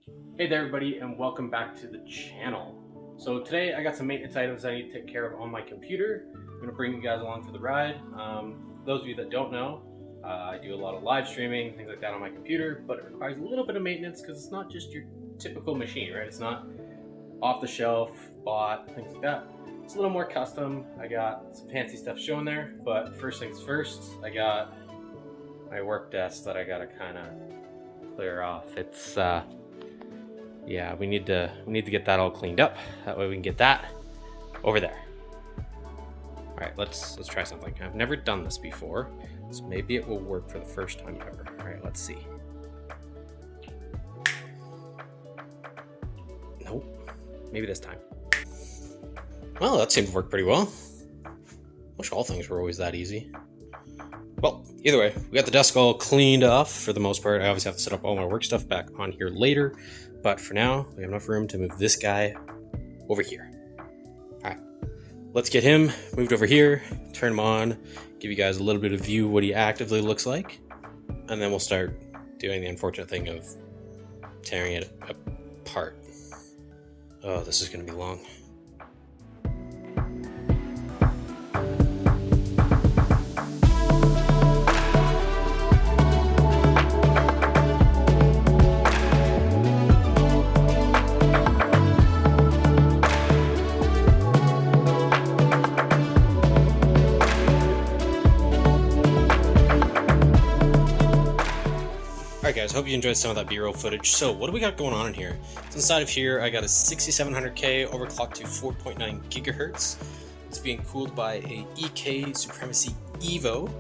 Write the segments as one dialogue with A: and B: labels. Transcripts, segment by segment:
A: Hey there everybody, and welcome back to the channel. So today I got some maintenance items I need to take care of on my computer. I'm going to bring you guys along for the ride. Those of you that don't know, I do a lot of live streaming, things like that on my computer, but it requires a little bit of maintenance because it's not just your typical machine, right? It's not off the shelf, bought, things like that. It's a little more custom. I got some fancy stuff showing there, but first things first, I got my work desk that I got to kind of clear off. It's yeah, we need to get that all cleaned up. That way we can get that over there. All right, let's try something. I've never done this before, so maybe it will work for the first time ever. All right, let's see. Nope, maybe this time. Well, that seemed to work pretty well. Wish all things were always that easy. Well, either way, we got the desk all cleaned off for the most part. I obviously have to set up all my work stuff back on here later, but for now, we have enough room to move this guy over here. All right, let's get him moved over here, turn him on, give you guys a little bit of view what he actively looks like, and then we'll start doing the unfortunate thing of tearing it apart. Oh, this is gonna be long. Alright guys, hope you enjoyed some of that B-roll footage. So what do we got going on in here? So inside of here I got a 6700K overclocked to 4.9 gigahertz. It's being cooled by a EK Supremacy Evo.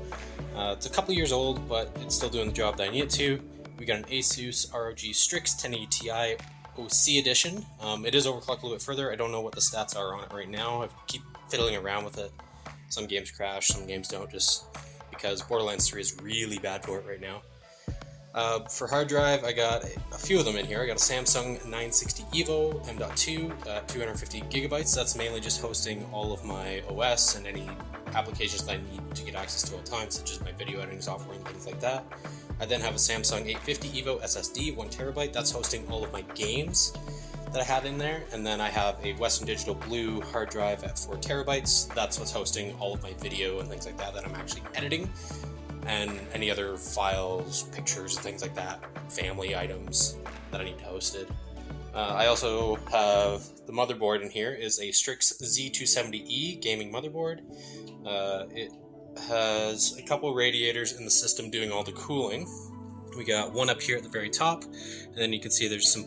A: It's a couple years old, but it's still doing the job that I need it to. We got an Asus ROG Strix 1080 Ti OC edition. It is overclocked a little bit further. I don't know what the stats are on it right now. I keep fiddling around with it. Some games crash, some games don't, just because Borderlands 3 is really bad for it right now. For hard drive, I got a few of them in here. I got a Samsung 960 EVO M.2 at 250 gigabytes. That's mainly just hosting all of my OS and any applications that I need to get access to all the time, such as my video editing software and things like that. I then have a Samsung 850 EVO SSD, 1 terabyte. That's hosting all of my games that I have in there. And then I have a Western Digital Blue hard drive at 4 terabytes. That's what's hosting all of my video and things like that I'm actually editing, and any other files, pictures, things like that, family items that I need hosted. I also have the motherboard in here is a Strix Z270E gaming motherboard. It has a couple radiators in the system doing all the cooling. We got one up here at the very top, and then you can see there's some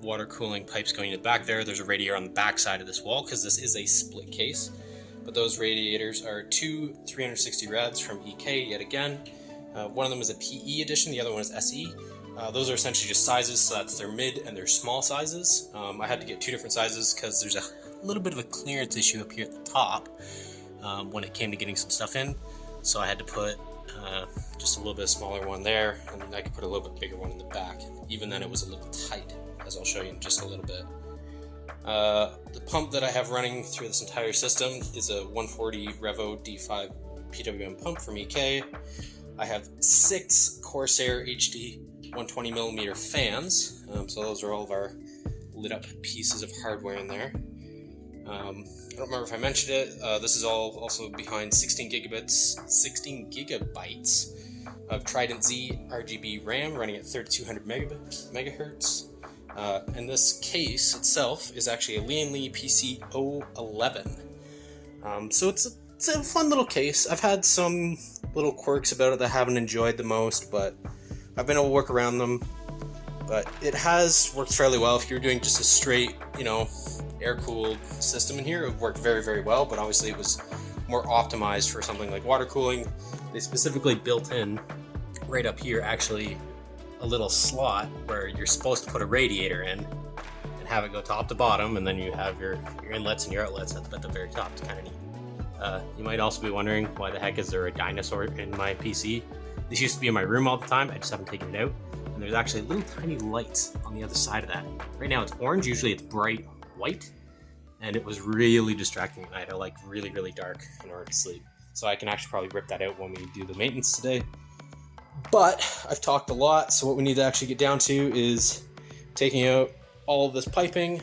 A: water cooling pipes going in the back there. There's a radiator on the back side of this wall because this is a split case. But those radiators are two 360 rads from EK yet again. One of them is a PE edition, the other one is SE. Those are essentially just sizes, so that's their mid and their small sizes. I had to get two different sizes because there's a little bit of a clearance issue up here at the top when it came to getting some stuff in. So I had to put just a little bit smaller one there, and I could put a little bit bigger one in the back. Even then it was a little tight, as I'll show you in just a little bit. The pump that I have running through this entire system is a 140 Revo D5 PWM pump from EK. I have 6 Corsair HD 120mm fans, so those are all of our lit up pieces of hardware in there. I don't remember if I mentioned it, this is all also behind 16 gigabytes of Trident Z RGB RAM running at 3200 megahertz. And this case itself is actually a Lian-Li PC-011. So it's a fun little case. I've had some little quirks about it that I haven't enjoyed the most, but I've been able to work around them. But it has worked fairly well. If you're doing just a straight, air-cooled system in here, it worked very, very well, but obviously it was more optimized for something like water cooling. They specifically built in, right up here, actually, a little slot where you're supposed to put a radiator in and have it go top to bottom, and then you have your inlets and your outlets at the very top. It's kind of neat. You might also be wondering, why the heck is there a dinosaur in my PC? This used to be in my room all the time. I just haven't taken it out. And there's actually little tiny lights on the other side of that. Right now it's orange, usually it's bright white, and it was really distracting at night. I like really, really dark in order to sleep. So I can actually probably rip that out when we do the maintenance today. But I've talked a lot, so what we need to actually get down to is taking out all of this piping,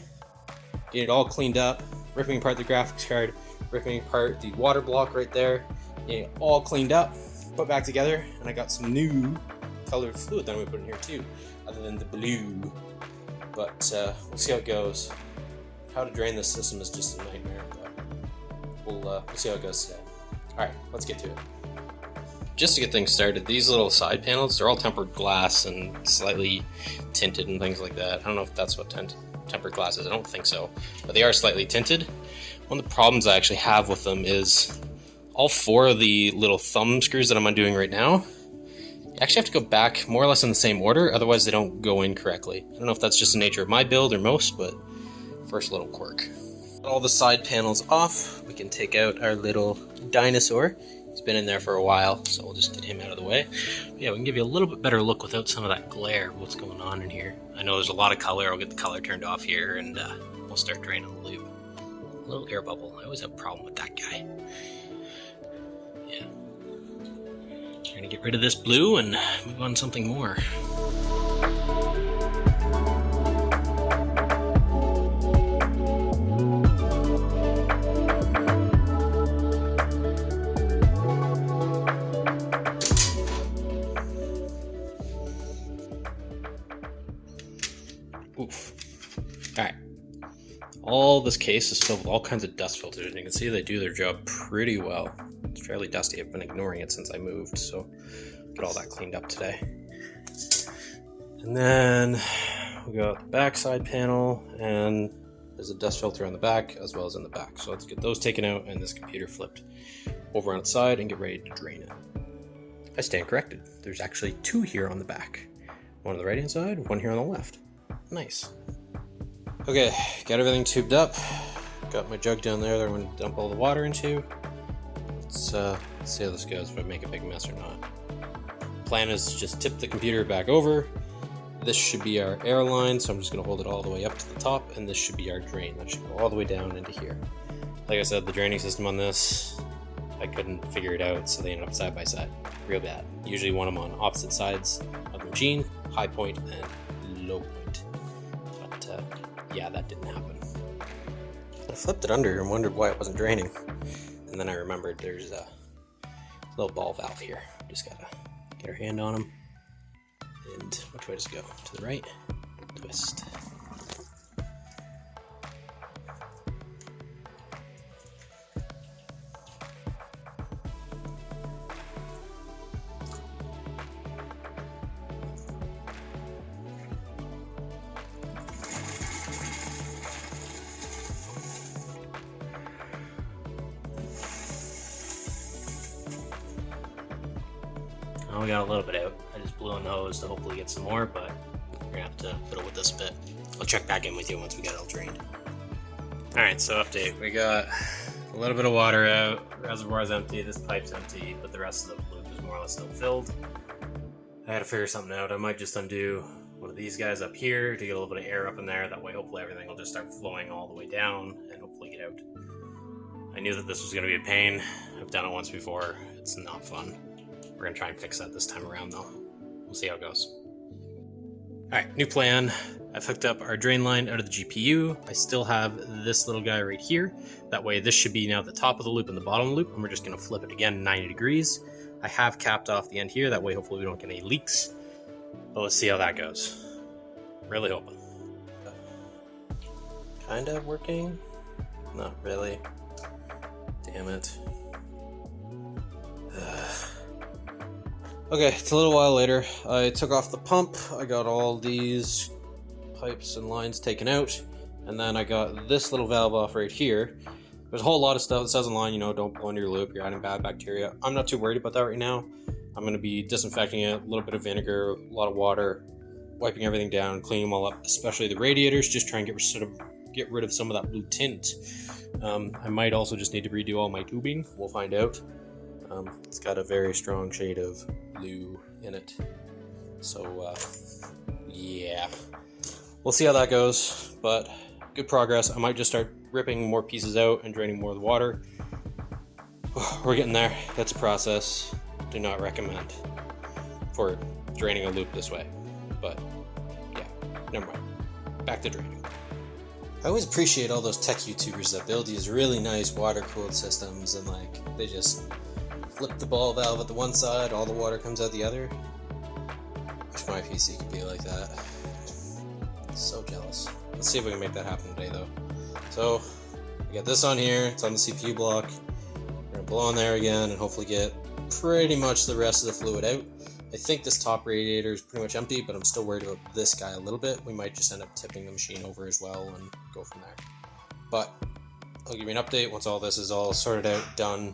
A: getting it all cleaned up, ripping apart the graphics card, ripping apart the water block right there, getting it all cleaned up, put back together, and I got some new colored fluid that I'm gonna put in here too, other than the blue. But we'll see how it goes. How to drain this system is just a nightmare, but we'll see how it goes today. Alright, let's get to it. Just to get things started, these little side panels, they're all tempered glass and slightly tinted and things like that. I don't know if that's what tempered glass is, I don't think so, but they are slightly tinted. One of the problems I actually have with them is all 4 of the little thumb screws that I'm undoing right now, you actually have to go back more or less in the same order, otherwise they don't go in correctly. I don't know if that's just the nature of my build or most, but first little quirk. All the side panels off, we can take out our little dinosaur. He's been in there for a while, so we'll just get him out of the way. But yeah, we can give you a little bit better look without some of that glare of what's going on in here. I know there's a lot of color. I'll get the color turned off here, and we'll start draining the loop. A little air bubble. I always have a problem with that guy. Yeah. Trying to get rid of this blue and move on to something more. Oof. Alright. All this case is filled with all kinds of dust filters, and you can see they do their job pretty well. It's fairly dusty. I've been ignoring it since I moved, so get all that cleaned up today. And then we got the back side panel, and there's a dust filter on the back as well as in the back. So let's get those taken out and this computer flipped over on its side and get ready to drain it. I stand corrected. There's actually 2 here on the back. One on the right hand side, one here on the left. Nice. Okay, got everything tubed up. Got my jug down there that I'm going to dump all the water into. Let's see how this goes, if I make a big mess or not. Plan is to just tip the computer back over. This should be our air line, so I'm just going to hold it all the way up to the top, and this should be our drain. That should go all the way down into here. Like I said, the draining system on this, I couldn't figure it out, so they ended up side by side. Real bad. Usually want them on opposite sides of the machine, high point and low point. But yeah, that didn't happen. I flipped it under and wondered why it wasn't draining. And then I remembered there's a little ball valve here. Just gotta get our hand on them. And which way does it go? To the right? Twist. Oh, we got a little bit out. I just blew on the hose to hopefully get some more, but we're gonna have to fiddle with this a bit. I'll check back in with you once we get it all drained. Alright, so update. We got a little bit of water out, reservoir's empty, this pipe's empty, but the rest of the loop is more or less still filled. I had to figure something out. I might just undo one of these guys up here to get a little bit of air up in there. That way hopefully everything will just start flowing all the way down and hopefully get out. I knew that this was gonna be a pain. I've done it once before. It's not fun. We're gonna try and fix that this time around though. We'll see how it goes. Alright, new plan. I've hooked up our drain line out of the GPU. I still have this little guy right here. That way this should be now the top of the loop and the bottom of the loop, and we're just gonna flip it again 90 degrees. I have capped off the end here, that way hopefully we don't get any leaks. But let's see how that goes. Really hoping. Kinda working? Not really. Damn it. Okay, it's a little while later. I took off the pump, I got all these pipes and lines taken out, and then I got this little valve off right here. There's a whole lot of stuff that says online, you know, don't blow into your loop, you're adding bad bacteria. I'm not too worried about that right now. I'm going to be disinfecting it, a little bit of vinegar, a lot of water, wiping everything down, cleaning them all up, especially the radiators, just try and get rid of some of that blue tint. I might also just need to redo all my tubing, we'll find out. It's got a very strong shade of blue in it, so yeah, we'll see how that goes, but good progress. I might just start ripping more pieces out and draining more of the water. We're getting there. That's a process. Do not recommend for draining a loop this way, but yeah, never mind. back to draining. I always appreciate all those tech YouTubers that build these really nice water-cooled systems and like they just flip the ball valve at the one side, all the water comes out the other. Wish my PC could be like that. So jealous. Let's see if we can make that happen today though. So we got this on here, it's on the CPU block. We're gonna blow on there again and hopefully get pretty much the rest of the fluid out. I think this top radiator is pretty much empty, but I'm still worried about this guy a little bit. We might just end up tipping the machine over as well and go from there. But I'll give you an update once all this is all sorted out, done.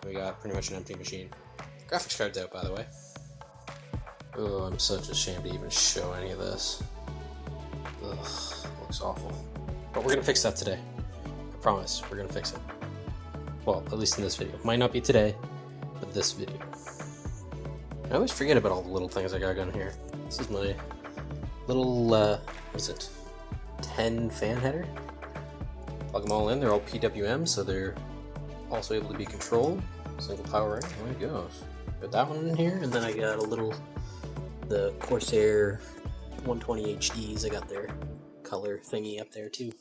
A: We got pretty much an empty machine. Graphics card's out, by the way. Oh, I'm such ashamed to even show any of this. Ugh, looks awful. But we're gonna fix that today. I promise, we're gonna fix it. Well, at least in this video. Might not be today, but this video. I always forget about all the little things I got on here. This is my little, what's it, 10 fan header. Plug them all in, they're all PWM, so they're also able to be controlled. Single power in, there it goes. Got that one in here, and then I got a little, the Corsair 120 HDs, I got their color thingy up there too.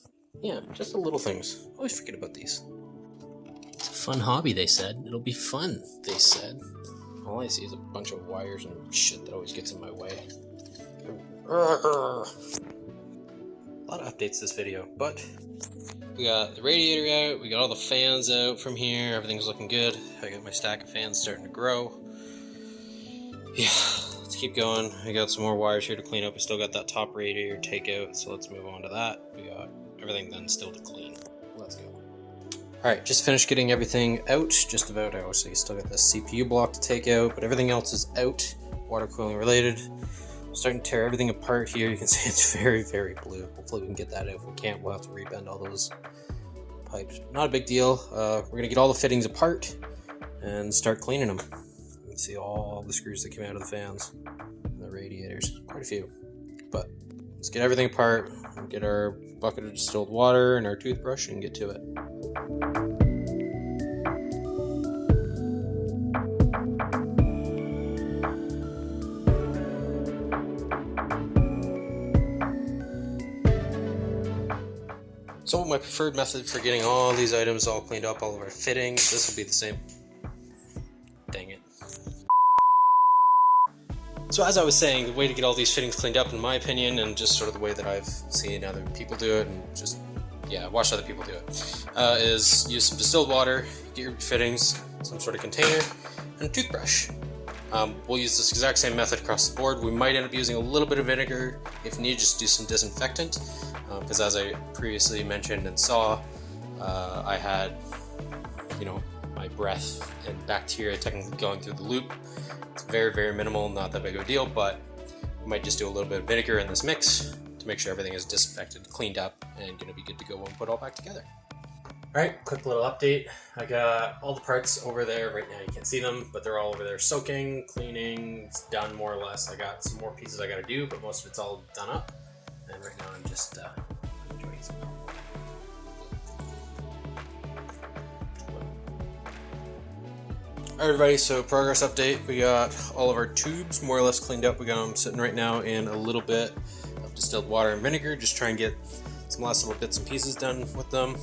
A: Yeah, just the little things. Always forget about these. It's a fun hobby, they said. It'll be fun, they said. All I see is a bunch of wires and shit that always gets in my way. A lot of updates this video, but we got the radiator out, we got all the fans out from here, everything's looking good. I got my stack of fans starting to grow. Yeah, let's keep going. I got some more wires here to clean up. I still got that top radiator takeout, so let's move on to that. We got everything then still to clean. Let's go. Alright, just finished getting everything out, just about out. So you still got the CPU block to take out, but everything else is out, water cooling related. I'm starting to tear everything apart here. You can see it's very, very blue. Hopefully we can get that out. If we can't, we'll have to rebend all those pipes. Not a big deal. We're going to get all the fittings apart and start cleaning them. You can see all the screws that came out of the fans and the radiators. Quite a few. But let's get everything apart, get our bucket of distilled water and our toothbrush and get to it. So my preferred method for getting all these items all cleaned up, all of our fittings, this will be the same. Dang it. So as I was saying, the way to get all these fittings cleaned up, in my opinion, and just sort of the way that I've seen other people do it, and just, yeah, watched other people do it, is use some distilled water, get your fittings, some sort of container, and a toothbrush. We'll use this exact same method across the board. We might end up using a little bit of vinegar. If needed, just do some disinfectant. Because as I previously mentioned and saw, I had, my breath and bacteria technically going through the loop. It's very, very minimal, not that big of a deal, but we might just do a little bit of vinegar in this mix to make sure everything is disinfected, cleaned up, and gonna be good to go when we put it all back together. Alright, quick little update. I got all the parts over there. Right now you can't see them, but they're all over there soaking, cleaning, it's done more or less. I got some more pieces I gotta do, but most of it's all done up. And right now I'm just enjoying some. Alright everybody, so progress update. We got all of our tubes more or less cleaned up. We got them sitting right now in a little bit of distilled water and vinegar, just try and get some last little bits and pieces done with them.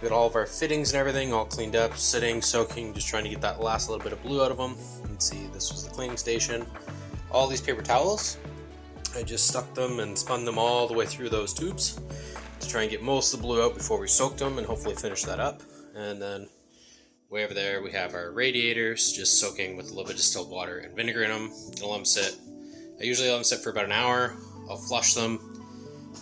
A: We got all of our fittings and everything all cleaned up, sitting, soaking, just trying to get that last little bit of blue out of them. You can see this was the cleaning station. All these paper towels, I just stuck them and spun them all the way through those tubes to try and get most of the blue out before we soaked them and hopefully finish that up. And then way over there we have our radiators just soaking with a little bit of distilled water and vinegar in them. Gonna let them sit. I usually let them sit for about an hour. I'll flush them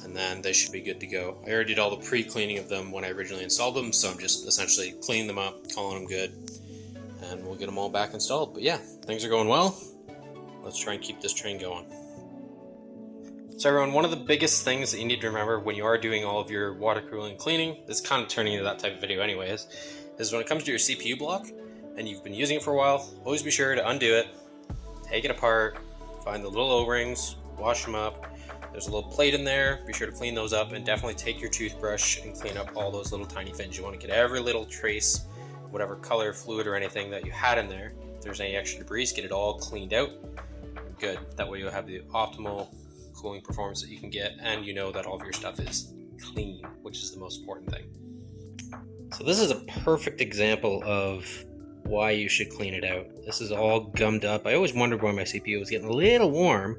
A: and then they should be good to go. I already did all the pre-cleaning of them when I originally installed them, so I'm just essentially cleaning them up, calling them good, and we'll get them all back installed. But yeah, things are going well. Let's try and keep this train going. So everyone, one of the biggest things that you need to remember when you are doing all of your water cooling cleaning, this is kind of turning into that type of video anyways, is when it comes to your CPU block, and you've been using it for a while, always be sure to undo it, take it apart, find the little O-rings, wash them up. There's a little plate in there, be sure to clean those up, and definitely take your toothbrush and clean up all those little tiny fins. You want to get every little trace, whatever color, fluid, or anything that you had in there. If there's any extra debris, get it all cleaned out. Good, that way you'll have the optimal cooling performance that you can get, and you know that all of your stuff is clean, which is the most important thing. So this is a perfect example of why you should clean it out. This is all gummed up. I always wondered why my CPU was getting a little warm.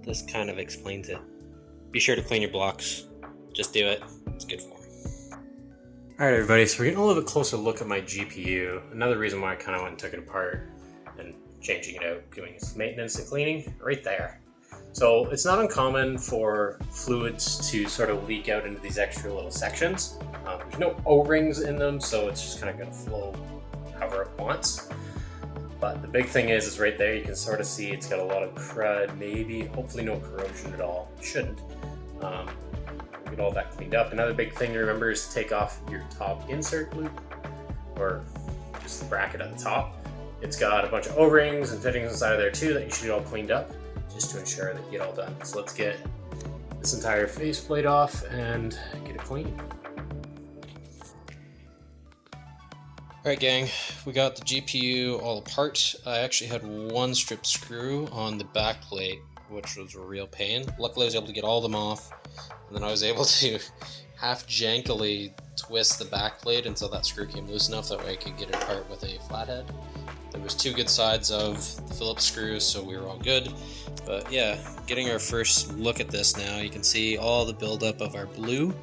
A: This kind of explains it. Be sure to clean your blocks. Just do it. It's good for them. Alright everybody, so we're getting a little bit closer look at my GPU. Another reason why I kind of went and took it apart and changing it out, doing its maintenance and cleaning, right there. So it's not uncommon for fluids to sort of leak out into these extra little sections. There's no O-rings in them, so it's just kind of going to flow however it wants. But the big thing is right there, you can sort of see it's got a lot of crud, maybe, hopefully no corrosion at all. It shouldn't. Get all that cleaned up. Another big thing to remember is to take off your top insert loop, or just the bracket at the top. It's got a bunch of O-rings and fittings inside of there too that you should get all cleaned up, just to ensure that you get all done. So let's get this entire faceplate off and get it clean. Alright gang, we got the GPU all apart. I actually had one strip screw on the back plate, which was a real pain. Luckily I was able to get all of them off, and then I was able to half jankily twist the back plate until that screw came loose enough that way I could get it apart with a flathead. There was two good sides of the Phillips screws, so we were all good. But yeah, getting our first look at this now, you can see all the buildup of our blue.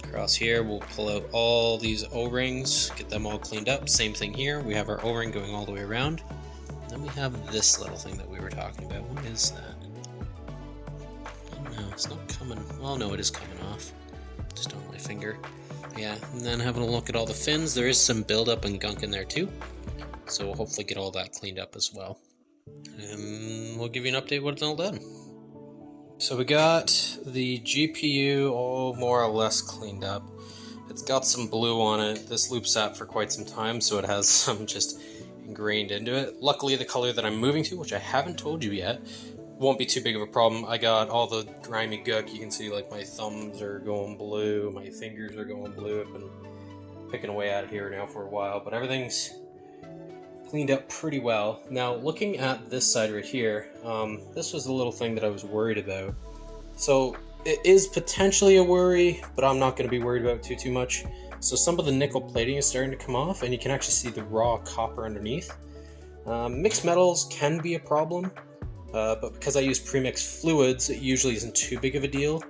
A: Across here, we'll pull out all these O-rings, get them all cleaned up. Same thing here, we have our O-ring going all the way around. And then we have this little thing that we were talking about. What is that? Oh no, it's not coming. Well, no, it is coming off. Just on my finger. Yeah, and then having a look at all the fins, there is some buildup and gunk in there too. So we'll hopefully get all that cleaned up as well. And we'll give you an update when it's all done. So we got the GPU all more or less cleaned up. It's got some blue on it. This loop sat for quite some time, so it has some just ingrained into it. Luckily the color that I'm moving to, which I haven't told you yet, won't be too big of a problem. I got all the grimy gunk. You can see like my thumbs are going blue, my fingers are going blue. I've been picking away at it here now for a while, but everything's cleaned up pretty well. Now looking at this side right here, this was the little thing that I was worried about. So it is potentially a worry, but I'm not going to be worried about it too much. So some of the nickel plating is starting to come off, and you can actually see the raw copper underneath. Mixed metals can be a problem, but because I use premixed fluids, it usually isn't too big of a deal.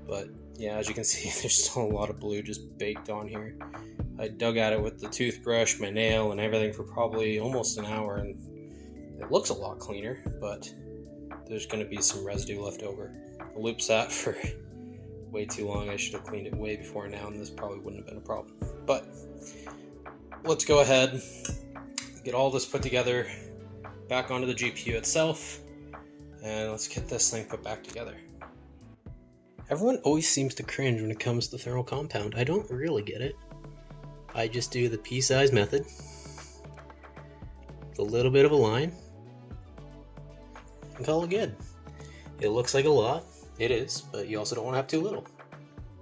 A: But yeah, as you can see, there's still a lot of blue just baked on here. I dug at it with the toothbrush, my nail, and everything for probably almost an hour, and it looks a lot cleaner, but there's going to be some residue left over. The loop sat for way too long. I should have cleaned it way before now, and this probably wouldn't have been a problem. But let's go ahead, get all this put together, back onto the GPU itself, and let's get this thing put back together. Everyone always seems to cringe when it comes to thermal compound. I don't really get it. I just do the pea-size method, with a little bit of a line, and call it good. It looks like a lot, it is, but you also don't want to have too little.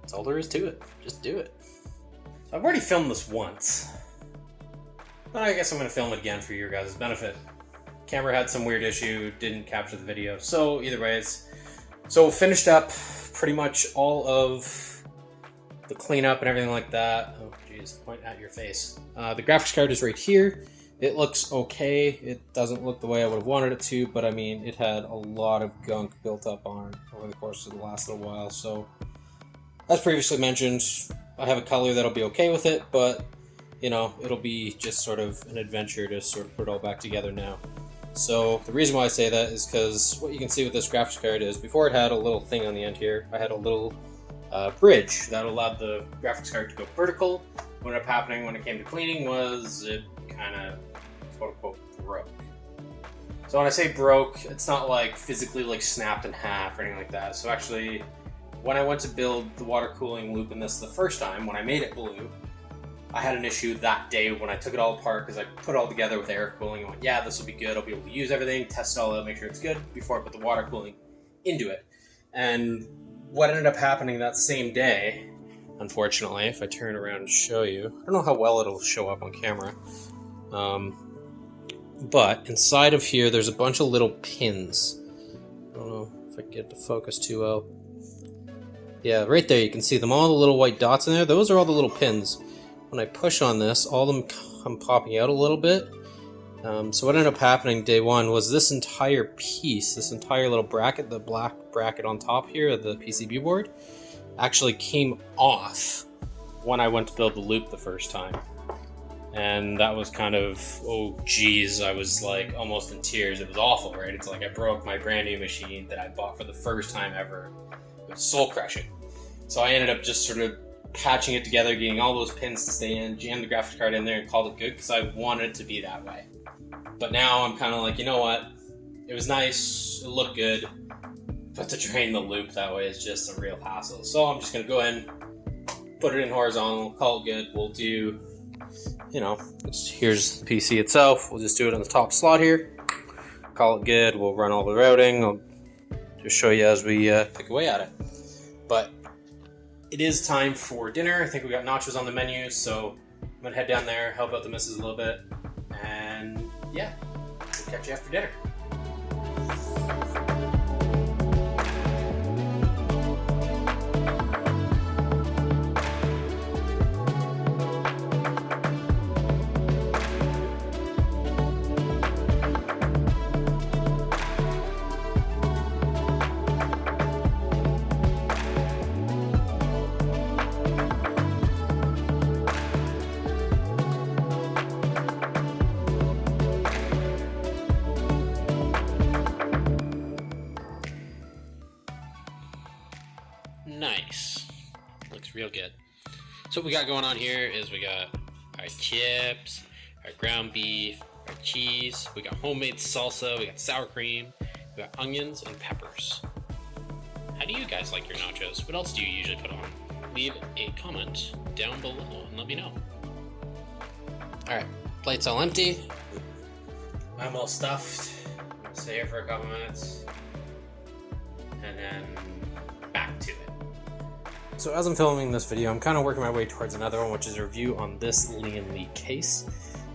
A: That's all there is to it, just do it. So I've already filmed this once, but I guess I'm going to film it again for your guys' benefit. Camera had some weird issue, didn't capture the video, so either ways. So finished up pretty much all of the cleanup and everything like that. Oh geez, point at your face. The graphics card is right here. It looks okay. It doesn't look the way I would have wanted it to, but I mean, it had a lot of gunk built up on it over the course of the last little while. So, as previously mentioned, I have a color that'll be okay with it, but you know, it'll be just sort of an adventure to sort of put it all back together now. So the reason why I say that is because what you can see with this graphics card is before it had a little thing on the end here, I had a little bridge that allowed the graphics card to go vertical. What ended up happening when it came to cleaning was it kind of quote unquote broke. So when I say broke, it's not like physically like snapped in half or anything like that. So actually, when I went to build the water cooling loop in this the first time, when I made it blue, I had an issue that day when I took it all apart because I put it all together with air cooling and went, yeah, this will be good. I'll be able to use everything, test it all out, make sure it's good before I put the water cooling into it. And what ended up happening that same day, unfortunately, if I turn around and show you, I don't know how well it'll show up on camera, but inside of here, there's a bunch of little pins. I don't know if if I can get it to focus too well. Yeah, right there you can see them, all the little white dots in there. Those are all the little pins. When I push on this, all of them come popping out a little bit. So what ended up happening day one was this entire piece, this entire little bracket, the black bracket on top here of the PCB board, actually came off when I went to build the loop the first time. And that was kind of, oh geez, I was like almost in tears. It was awful, right? It's like I broke my brand new machine that I bought for the first time ever. It was soul crushing. So I ended up just sort of patching it together, getting all those pins to stay in, jammed the graphics card in there and called it good because I wanted it to be that way. But now I'm kind of like, you know what? It was nice, it looked good, but to drain the loop that way is just a real hassle. So I'm just going to go in, put it in horizontal, call it good. We'll do, you know, here's the PC itself. We'll just do it on the top slot here, call it good. We'll run all the routing. I'll just show you as we pick away at it. But it is time for dinner. I think we got nachos on the menu, so I'm going to head down there, help out the missus a little bit, and yeah, we'll catch you after dinner. Nice. Looks real good. So what we got going on here is we got our chips, our ground beef, our cheese, we got homemade salsa, we got sour cream, we got onions and peppers. How do you guys like your nachos? What else do you usually put on? Leave a comment down below and let me know. Alright, plate's all empty. I'm all stuffed. Stay here for a couple minutes. And then back to it. So as I'm filming this video, I'm kind of working my way towards another one, which is a review on this Lian-Li case.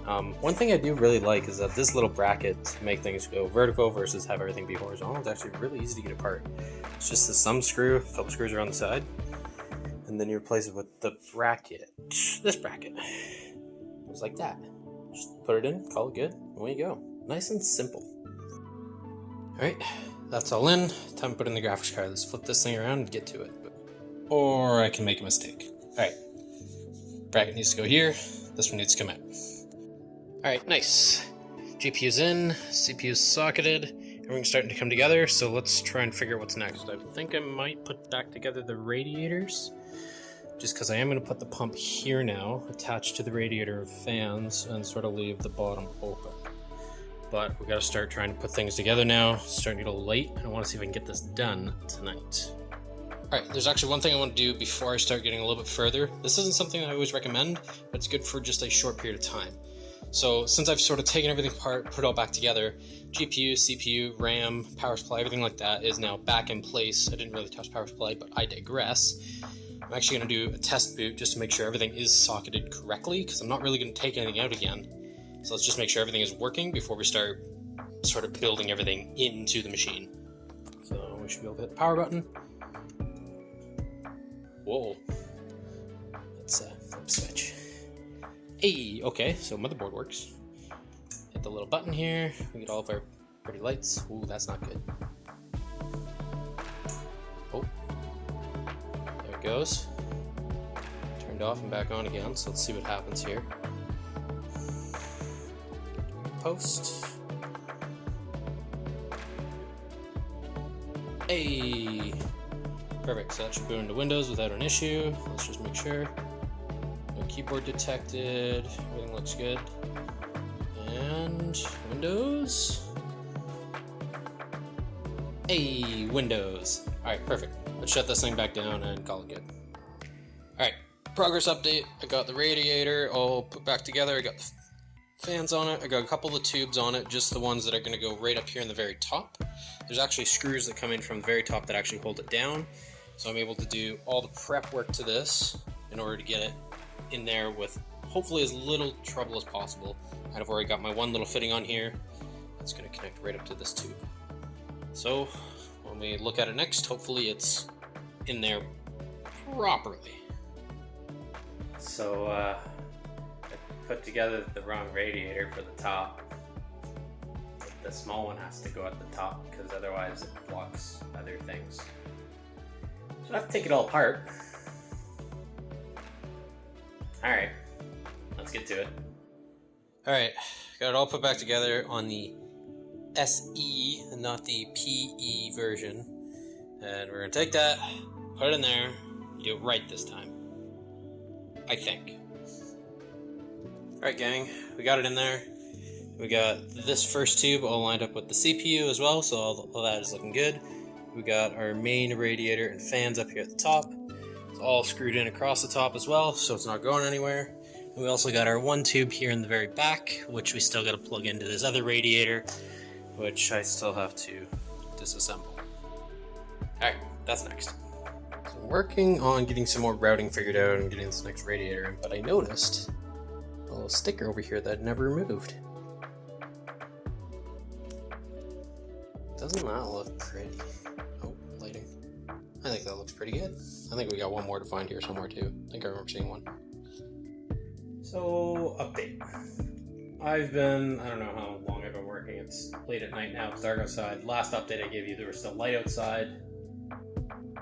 A: One thing I do really like is that this little bracket to make things go vertical versus have everything be horizontal is actually really easy to get apart. It's just the thumb screw, Phillips screws are on the side, and then you replace it with the bracket. This bracket. It was like that. Just put it in, call it good, away you go. Nice and simple. Alright, that's all in. Time to put in the graphics card. Let's flip this thing around and get to it. Or I can make a mistake. Alright, bracket needs to go here, this one needs to come out. Alright, nice. GPU's in, CPU's socketed, everything's starting to come together, so let's try and figure out what's next. I think I might put back together the radiators, just because I am going to put the pump here now, attached to the radiator fans, and sort of leave the bottom open. But we got to start trying to put things together now. It's starting to get a little late, and I want to see if I can get this done tonight. Alright, there's actually one thing I want to do before I start getting a little bit further. This isn't something I always recommend, but it's good for just a short period of time. So since I've sort of taken everything apart, put it all back together, GPU, CPU, RAM, power supply, everything like that is now back in place. I didn't really touch power supply, but I digress. I'm actually going to do a test boot just to make sure everything is socketed correctly, because I'm not really going to take anything out again. So let's just make sure everything is working before we start sort of building everything into the machine. So we should be able to hit the power button. Whoa. Let's flip switch. Hey, okay, so motherboard works. Hit the little button here. We get all of our pretty lights. Ooh, that's not good. Oh. There it goes. Turned off and back on again, so let's see what happens here. Post. Hey! Perfect, so that should boot into Windows without an issue. Let's just make sure. No keyboard detected, everything looks good. And Windows. Hey, Windows. Alright, perfect. Let's shut this thing back down and call it good. Alright, progress update. I got the radiator all put back together. I got the fans on it. I got a couple of the tubes on it, just the ones that are going to go right up here in the very top. There's actually screws that come in from the very top that actually hold it down. So I'm able to do all the prep work to this in order to get it in there with hopefully as little trouble as possible. And I've already got my one little fitting on here. It's going to connect right up to this tube. So when we look at it next, hopefully it's in there properly. So I put together the wrong radiator for the top. The small one has to go at the top because otherwise it blocks other things. So I have to take it all apart. Alright, let's get to it. Alright, got it all put back together on the SE, not the PE version. And we're going to take that, put it in there, do it right this time. I think. Alright gang, we got it in there. We got this first tube all lined up with the CPU as well, so all that is looking good. We got our main radiator and fans up here at the top. It's all screwed in across the top as well, so it's not going anywhere. And we also got our one tube here in the very back, which we still got to plug into this other radiator, which I still have to disassemble. Alright, that's next. So I'm working on getting some more routing figured out and getting this next radiator in, but I noticed a little sticker over here that I'd never removed. Doesn't that look pretty? Oh, lighting. I think that looks pretty good. I think we got one more to find here somewhere too. I think I remember seeing one. So, update. I don't know how long I've been working. It's late at night now, it's dark outside. Last update I gave you, there was still light outside.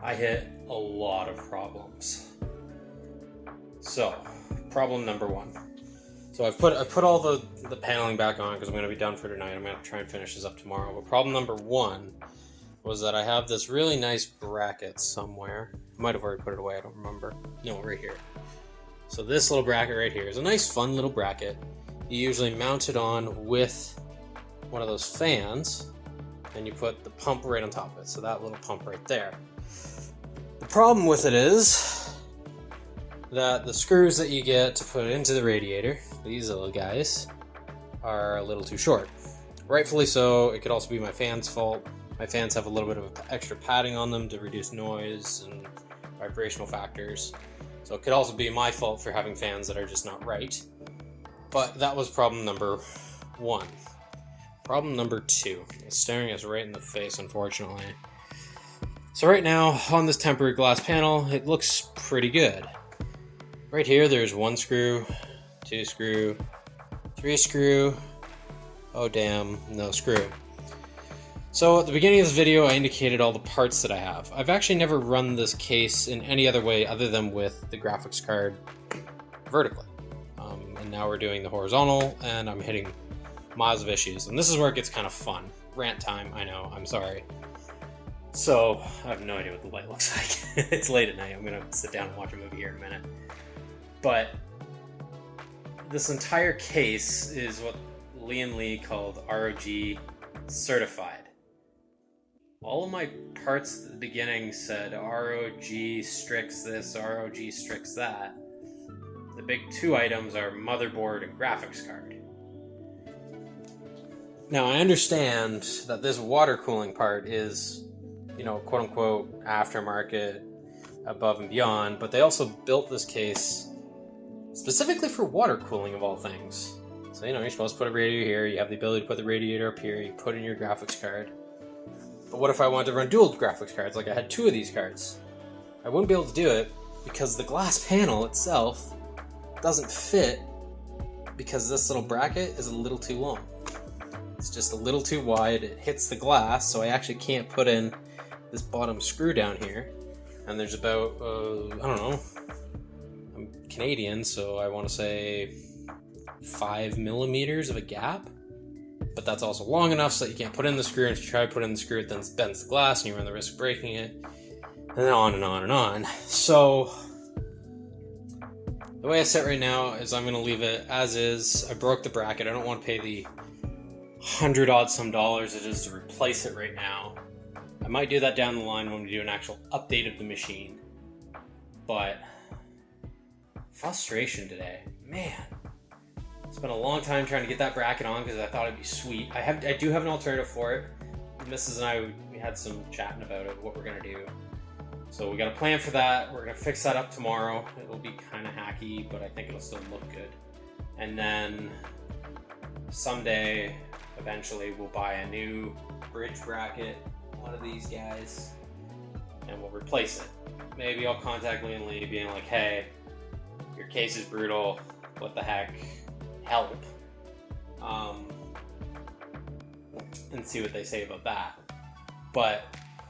A: I hit a lot of problems. So, problem number one. So I put all the paneling back on because I'm going to be done for tonight. I'm going to try and finish this up tomorrow. But problem number one was that I have this really nice bracket somewhere. I might have already put it away, I don't remember. No, right here. So this little bracket right here is a nice fun little bracket. You usually mount it on with one of those fans and you put the pump right on top of it. So that little pump right there. The problem with it is that the screws that you get to put into the radiator, these little guys, are a little too short. Rightfully so. It could also be my fan's fault. My fans have a little bit of extra padding on them to reduce noise and vibrational factors. So it could also be my fault for having fans that are just not right. But that was problem number one. Problem number two. It's staring us right in the face, unfortunately. So right now, on this temporary glass panel, it looks pretty good. Right here, there's one screw, two screw, three screw, oh damn, no screw. So at the beginning of this video, I indicated all the parts that I have. I've actually never run this case in any other way other than with the graphics card vertically. And now we're doing the horizontal, and I'm hitting miles of issues. And this is where it gets kind of fun. Rant time, I know, I'm sorry. So, I have no idea what the light looks like. It's late at night, I'm gonna sit down and watch a movie here in a minute. But this entire case is what Lian-Li called ROG certified. All of my parts at the beginning said ROG stricts this, ROG stricts that. The big two items are motherboard and graphics card. Now I understand that this water cooling part is, you know, quote unquote aftermarket, above and beyond, but they also built this case specifically for water cooling of all things. So, you know, you're supposed to put a radiator here, you have the ability to put the radiator up here, you put in your graphics card. But what if I wanted to run dual graphics cards, like I had two of these cards? I wouldn't be able to do it because the glass panel itself doesn't fit because this little bracket is a little too long. It's just a little too wide, it hits the glass, so I actually can't put in this bottom screw down here. And there's about, I don't know, I'm Canadian, so I want to say 5 millimeters of a gap. But that's also long enough so that you can't put in the screw, and if you try to put in the screw, it then bends the glass and you run the risk of breaking it. And then on and on and on. So, the way I sit right now is I'm going to leave it as is. I broke the bracket. I don't want to pay the $100 some dollars it is to replace it right now. I might do that down the line when we do an actual update of the machine. But frustration today, man. It's been a long time trying to get that bracket on because I thought it'd be sweet. I do have an alternative for it. The missus and I, we had some chatting about it, what we're gonna do. So we got a plan for that. We're gonna fix that up tomorrow. It'll be kind of hacky, but I think it'll still look good. And then someday, eventually, we'll buy a new bridge bracket one of these guys and we'll replace it. Maybe I'll contact Lian-Li being like, hey, your case is brutal, what the heck, help. And see what they say about that. But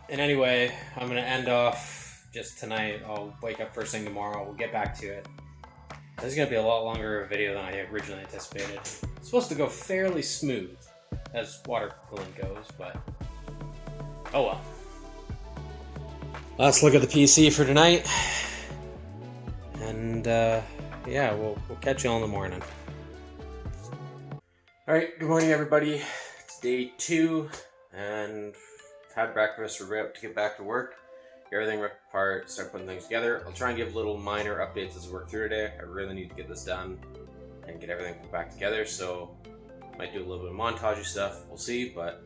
A: in any way, I'm gonna end off just tonight. I'll wake up first thing tomorrow, we'll get back to it. This is gonna be a lot longer of a video than I originally anticipated. It's supposed to go fairly smooth as water cooling goes, but oh well. Let's look at the PC for tonight. And yeah, we'll catch you all in the morning. Alright, good morning everybody. It's day 2 and I've had breakfast. We're about to get back to work. Get everything ripped apart, start putting things together. I'll try and give little minor updates as we work through today. I really need to get this done and get everything put back together, so might do a little bit of montagey stuff. We'll see, but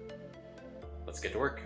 A: let's get to work.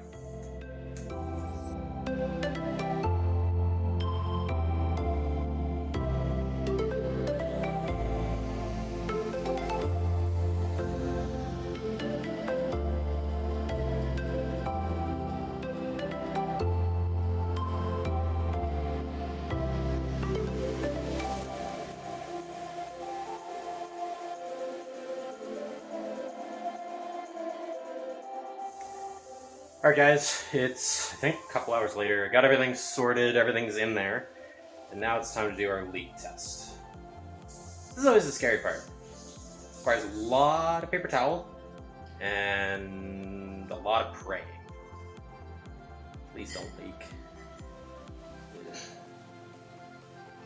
A: Alright guys, it's I think a couple hours later. I got everything sorted, everything's in there, and now it's time to do our leak test. This is always the scary part. It requires a lot of paper towel and a lot of praying. Please don't leak.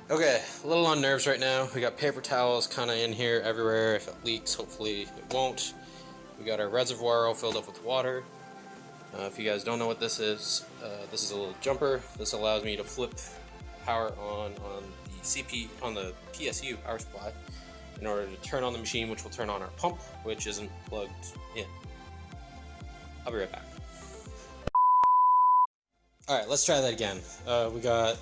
A: Okay, a little on nerves right now. We got paper towels kind of in here everywhere. If it leaks, hopefully it won't. We got our reservoir all filled up with water. If you guys don't know what this is a little jumper. This allows me to flip power on the PSU power supply in order to turn on the machine, which will turn on our pump, which isn't plugged in. I'll be right back. Alright, let's try that again. We got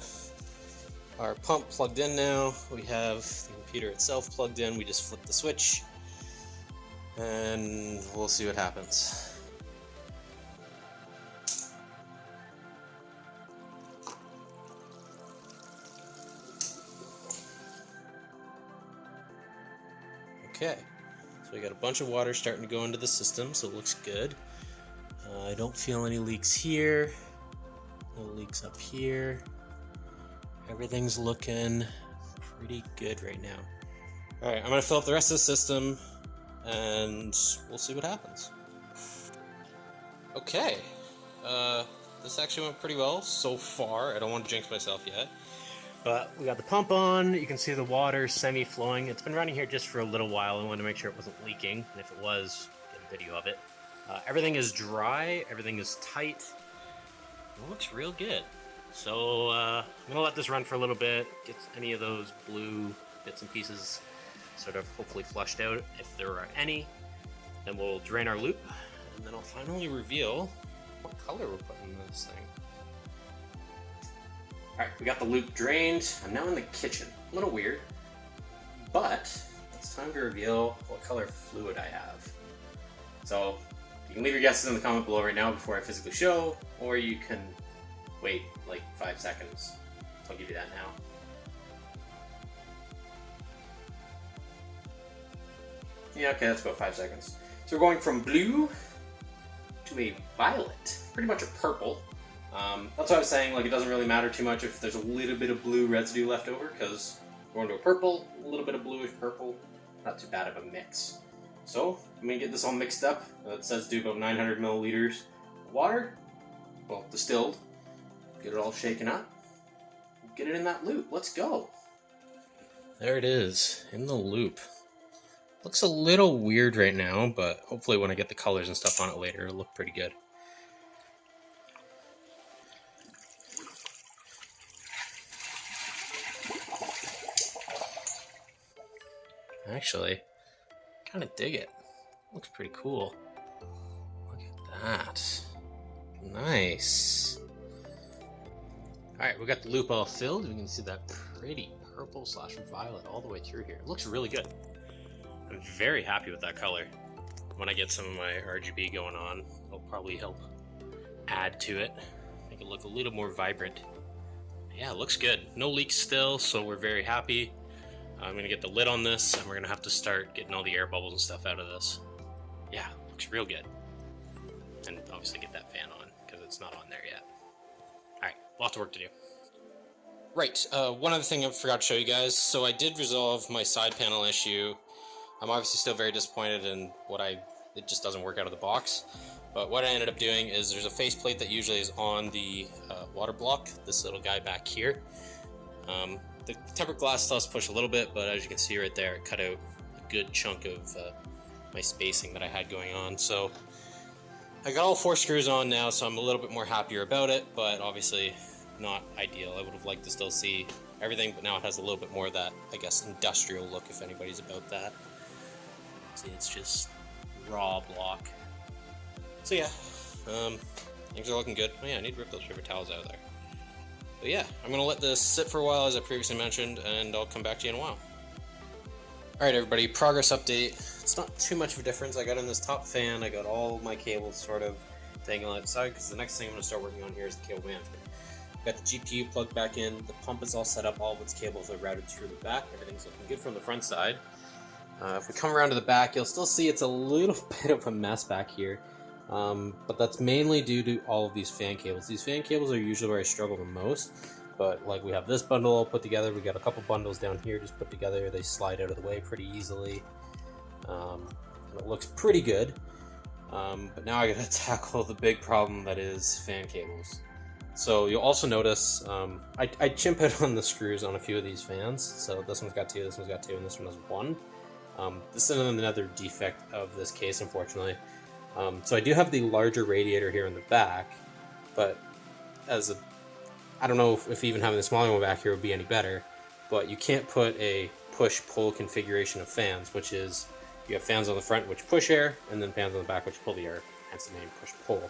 A: our pump plugged in now. We have the computer itself plugged in. We just flip the switch and we'll see what happens. Okay, so we got a bunch of water starting to go into the system, so it looks good. I don't feel any leaks here, no leaks up here. Everything's looking pretty good right now. Alright, I'm going to fill up the rest of the system, and we'll see what happens. Okay, this actually went pretty well so far. I don't want to jinx myself yet. But we got the pump on, you can see the water semi-flowing. It's been running here just for a little while. I wanted to make sure it wasn't leaking, and if it was, get a video of it. Everything is dry, everything is tight. It looks real good. So I'm gonna let this run for a little bit, get any of those blue bits and pieces sort of hopefully flushed out, if there are any. Then we'll drain our loop, and then I'll finally reveal what color we're putting in this thing. Alright, we got the loop drained. I'm now in the kitchen. A little weird, but it's time to reveal what color fluid I have. So, you can leave your guesses in the comment below right now before I physically show, or you can wait like 5 seconds. I'll give you that now. Yeah, okay, that's about 5 seconds. So we're going from blue to a violet. Pretty much a purple. That's what I was saying, like it doesn't really matter too much if there's a little bit of blue residue left over, because we're going to a purple, a little bit of bluish purple, not too bad of a mix. So, I'm going to get this all mixed up. It says do about 900 milliliters of water, well, distilled, get it all shaken up, get it in that loop. Let's go! There it is, in the loop. Looks a little weird right now, but hopefully when I get the colors and stuff on it later, it'll look pretty good. Actually, kind of dig it. Looks pretty cool. Look at that. Nice. Alright, we got the loop all filled. We can see that pretty purple / violet all the way through here. It looks really good. I'm very happy with that color. When I get some of my RGB going on, it'll probably help add to it, make it look a little more vibrant. Yeah, it looks good. No leaks still, so we're very happy. I'm gonna get the lid on this, and we're gonna have to start getting all the air bubbles and stuff out of this. Yeah, looks real good. And obviously get that fan on, because it's not on there yet. Alright, lots of work to do. Right, one other thing I forgot to show you guys. So I did resolve my side panel issue. I'm obviously still very disappointed in it just doesn't work out of the box. But what I ended up doing is there's a faceplate that usually is on the water block, this little guy back here. The tempered glass does push a little bit, but as you can see right there, it cut out a good chunk of my spacing that I had going on. So I got all 4 screws on now, so I'm a little bit more happier about it, but obviously not ideal. I would have liked to still see everything, but now it has a little bit more of that, I guess, industrial look, if anybody's about that. See, it's just raw block. So yeah, things are looking good. Oh yeah, I need to rip those paper towels out of there. But yeah, I'm going to let this sit for a while, as I previously mentioned, and I'll come back to you in a while. Alright everybody, progress update. It's not too much of a difference. I got in this top fan, I got all my cables sort of dangling outside, because the next thing I'm going to start working on here is the cable management. Got the GPU plugged back in, the pump is all set up, all of its cables are routed through the back, everything's looking good from the front side. If we come around to the back, you'll still see it's a little bit of a mess back here. But that's mainly due to all of these fan cables. These fan cables are usually where I struggle the most, but like we have this bundle all put together, we got a couple bundles down here just put together, they slide out of the way pretty easily, and it looks pretty good, but now I gotta tackle the big problem that is fan cables. So you'll also notice, I chimp out on the screws on a few of these fans, so this one's got 2, this one's got 2, and this one has 1. This is another defect of this case, unfortunately. So I do have the larger radiator here in the back, but I don't know if even having the smaller one back here would be any better, but you can't put a push-pull configuration of fans, which is, you have fans on the front which push air, and then fans on the back which pull the air, hence the name push-pull.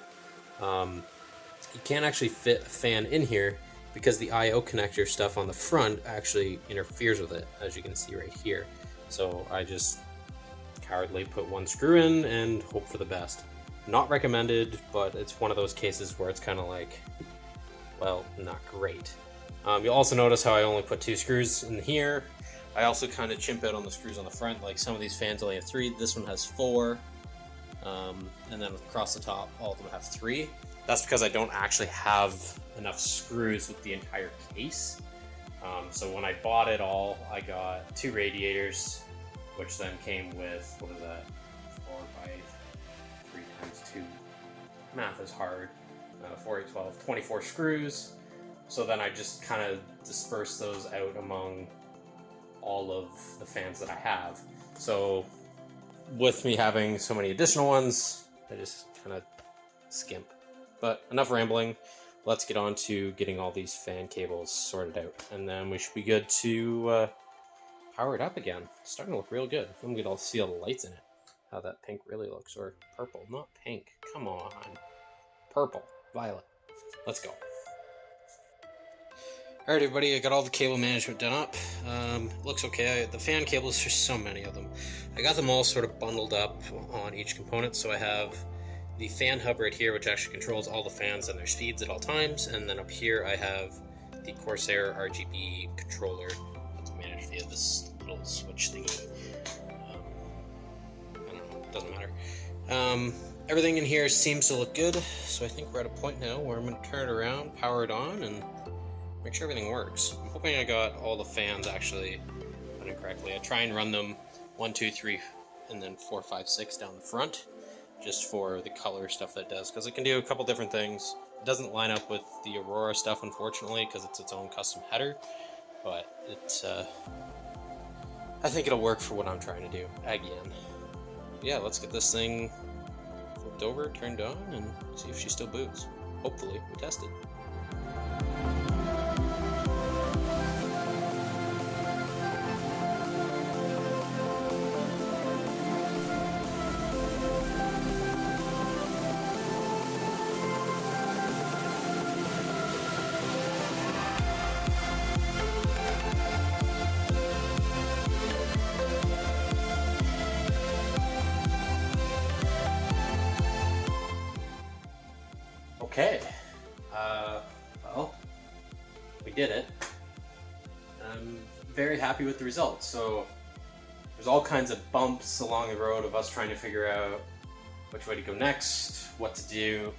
A: You can't actually fit a fan in here, because the I/O connector stuff on the front actually interferes with it, as you can see right here. So I just cowardly put 1 screw in and hope for the best. Not recommended, but it's one of those cases where it's kind of like, well, not great. You'll also notice how I only put 2 screws in here. I also kind of chimp out on the screws on the front, like some of these fans only have 3, this one has 4, and then across the top all of them have 3. That's because I don't actually have enough screws with the entire case. So when I bought it all, I got 2 radiators, which then came with, what is that, 4 by 3 times 2, math is hard, 4, 8, 12, 24 screws. So then I just kind of disperse those out among all of the fans that I have. So with me having so many additional ones, I just kind of skimp. But enough rambling, let's get on to getting all these fan cables sorted out, and then we should be good to power it up again. It's starting to look real good. I'm gonna see all the lights in it. How that pink really looks, or purple, not pink. Come on, purple, violet. Let's go. All right, everybody. I got all the cable management done up. Looks okay. The fan cables, there's so many of them. I got them all sort of bundled up on each component. So I have the fan hub right here, which actually controls all the fans and their speeds at all times. And then up here, I have the Corsair RGB controller that's managed via this little switch thingy. I don't know, it doesn't matter. Everything in here seems to look good, so I think we're at a point now where I'm going to turn it around, power it on, and make sure everything works. I'm hoping I got all the fans actually running correctly. I try and run them 1, 2, 3, and then 4, 5, 6 down the front, just for the color stuff that it does, because it can do a couple different things. It doesn't line up with the Aurora stuff, unfortunately, because it's its own custom header, but it, I think it'll work for what I'm trying to do again. Yeah, let's get this thing flipped over, turned on, and see if she still boots. Hopefully, we test it. Okay, well, we did it. I'm very happy with the results. So there's all kinds of bumps along the road of us trying to figure out which way to go next, what to do,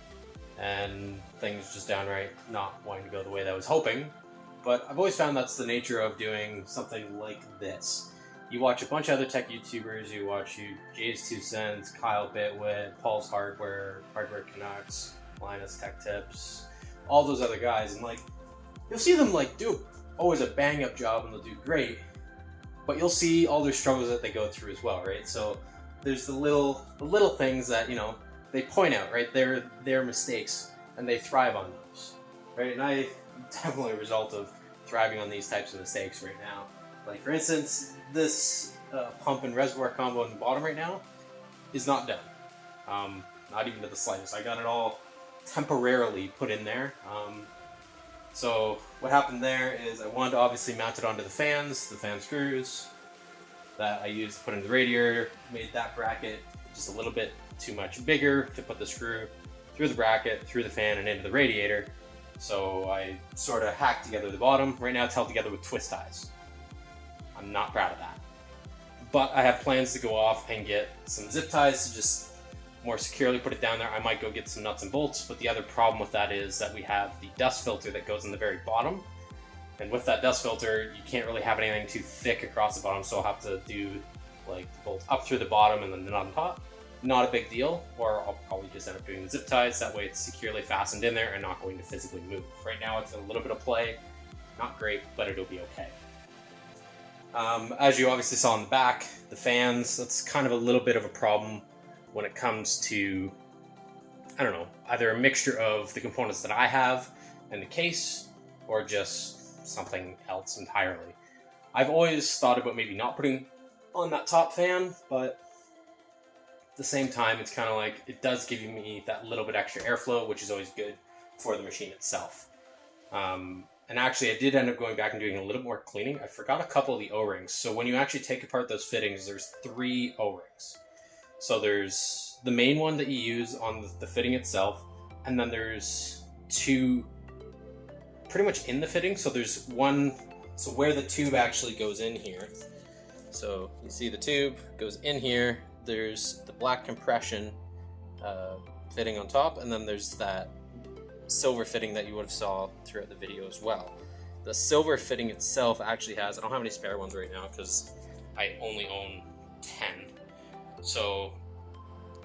A: and things just downright not wanting to go the way that I was hoping. But I've always found that's the nature of doing something like this. You watch a bunch of other tech YouTubers, you watch Jay's 2 Cents, Kyle Bitwit, Paul's Hardware, Hardware Canucks, Linus Tech Tips, all those other guys, and like, you'll see them like do always a bang up job and they'll do great, but you'll see all their struggles that they go through as well, right? So there's the little things that, you know, they point out, right? They're mistakes and they thrive on those, right? And I'm definitely a result of thriving on these types of mistakes right now. Like, for instance, this pump and reservoir combo in the bottom right now is not done. Not even to the slightest. I got it all temporarily put in there. So what happened there is I wanted to obviously mount it onto the fan screws that I used to put in the radiator, made that bracket just a little bit too much bigger to put the screw through the bracket, through the fan, and into the radiator. So I sort of hacked together the bottom. Right now it's held together with twist ties. I'm not proud of that. But I have plans to go off and get some zip ties to just more securely put it down there. I might go get some nuts and bolts, but the other problem with that is that we have the dust filter that goes in the very bottom. And with that dust filter, you can't really have anything too thick across the bottom, so I'll have to do like the bolt up through the bottom and then the nut on top. Not a big deal, or I'll probably just end up doing the zip ties, that way it's securely fastened in there and not going to physically move. Right now it's a little bit of play, not great, but it'll be okay. As you obviously saw in the back, the fans, that's kind of a little bit of a problem when it comes to, I don't know, either a mixture of the components that I have in the case or just something else entirely. I've always thought about maybe not putting on that top fan, but at the same time, it's kind of like, it does give me that little bit extra airflow, which is always good for the machine itself. And actually, I did end up going back and doing a little more cleaning. I forgot a couple of the O-rings. So when you actually take apart those fittings, there's 3 O-rings. So there's the main one that you use on the fitting itself, and then there's 2 pretty much in the fitting. So there's one, so where the tube actually goes in here. So you see the tube goes in here. There's the black compression fitting on top, and then there's that silver fitting that you would have saw throughout the video as well. The silver fitting itself actually has, I don't have any spare ones right now because I only own 10. So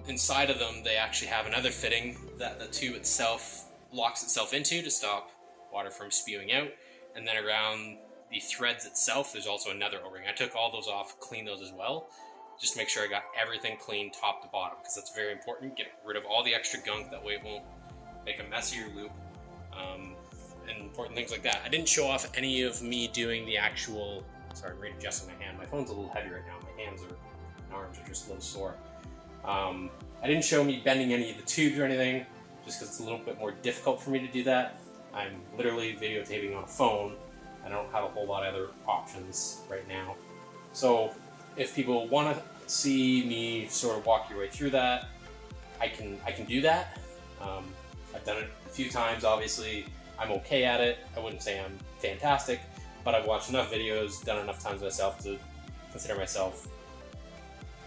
A: inside of them, they actually have another fitting that the tube itself locks itself into to stop water from spewing out. And then around the threads itself, there's also another O-ring. I took all those off, cleaned those as well, just to make sure I got everything clean top to bottom, because that's very important. Get rid of all the extra gunk, that way it won't make a messier loop, and important things like that. I didn't show off any of me doing the actual, sorry, I'm readjusting my hand. My phone's a little heavy right now. My hands and arms are just a little sore. I didn't show me bending any of the tubes or anything, just because it's a little bit more difficult for me to do that. I'm literally videotaping on a phone. I don't have a whole lot of other options right now. So if people want to see me sort of walk your way through that, I can do that. I've done it a few times, obviously. I'm okay at it. I wouldn't say I'm fantastic, but I've watched enough videos, done enough times myself to consider myself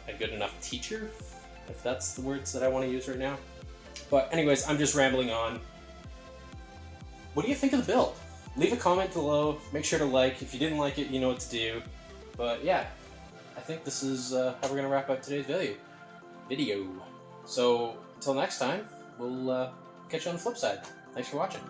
A: a good enough teacher, if that's the words that I want to use right now. But anyways, I'm just rambling on. What do you think of the build? Leave a comment below. Make sure to like. If you didn't like it, you know what to do. But yeah, I think this is how we're going to wrap up today's video. So until next time, we'll catch you on the flip side. Thanks for watching.